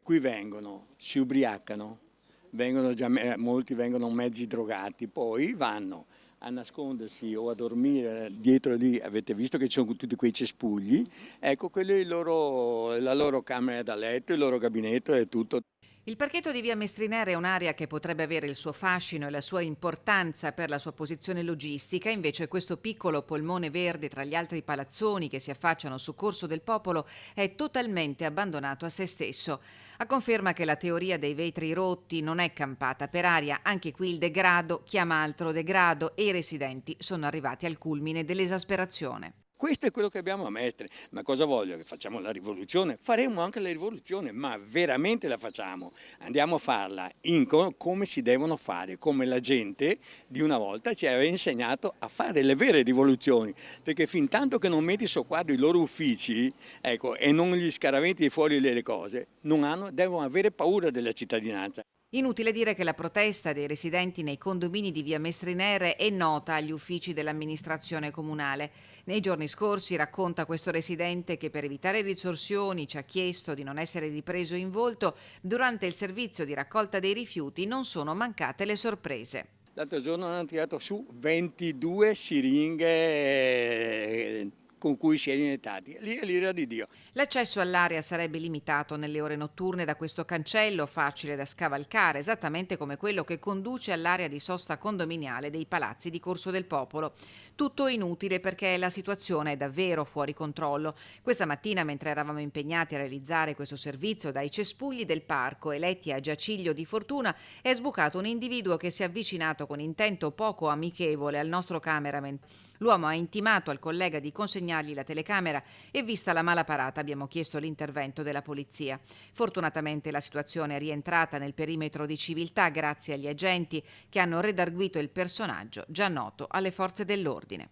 Qui vengono, si ubriacano, molti vengono mezzi drogati, poi vanno a nascondersi o a dormire dietro lì, avete visto che ci sono tutti quei cespugli, ecco, quella è la loro camera da letto, il loro gabinetto e tutto. Il parchetto di via Mestrinere è un'area che potrebbe avere il suo fascino e la sua importanza per la sua posizione logistica, invece questo piccolo polmone verde tra gli altri palazzoni che si affacciano su Corso del Popolo è totalmente abbandonato a se stesso. A conferma che la teoria dei vetri rotti non è campata per aria, anche qui il degrado chiama altro degrado e i residenti sono arrivati al culmine dell'esasperazione. Questo è quello che abbiamo a Mestre, ma cosa voglio? Che facciamo la rivoluzione? Faremo anche la rivoluzione, ma veramente la facciamo. Andiamo a farla come si devono fare, come la gente di una volta ci aveva insegnato a fare le vere rivoluzioni, perché fin tanto che non metti soqquadro i loro uffici, ecco, e non gli scaraventi fuori le cose, devono avere paura della cittadinanza. Inutile dire che la protesta dei residenti nei condomini di via Mestrinere è nota agli uffici dell'amministrazione comunale. Nei giorni scorsi, racconta questo residente, che per evitare ritorsioni ci ha chiesto di non essere ripreso in volto, durante il servizio di raccolta dei rifiuti non sono mancate le sorprese. L'altro giorno hanno tirato su 22 siringhe con cui si è iniettati, lì è l'ira di Dio. L'accesso all'area sarebbe limitato nelle ore notturne da questo cancello facile da scavalcare, esattamente come quello che conduce all'area di sosta condominiale dei palazzi di Corso del Popolo. Tutto inutile perché la situazione è davvero fuori controllo. Questa mattina, mentre eravamo impegnati a realizzare questo servizio dai cespugli del parco eletti a giaciglio di fortuna, è sbucato un individuo che si è avvicinato con intento poco amichevole al nostro cameraman. L'uomo ha intimato al collega di consegnargli la telecamera e, vista la mala parata, abbiamo chiesto l'intervento della polizia. Fortunatamente la situazione è rientrata nel perimetro di civiltà grazie agli agenti che hanno redarguito il personaggio già noto alle forze dell'ordine.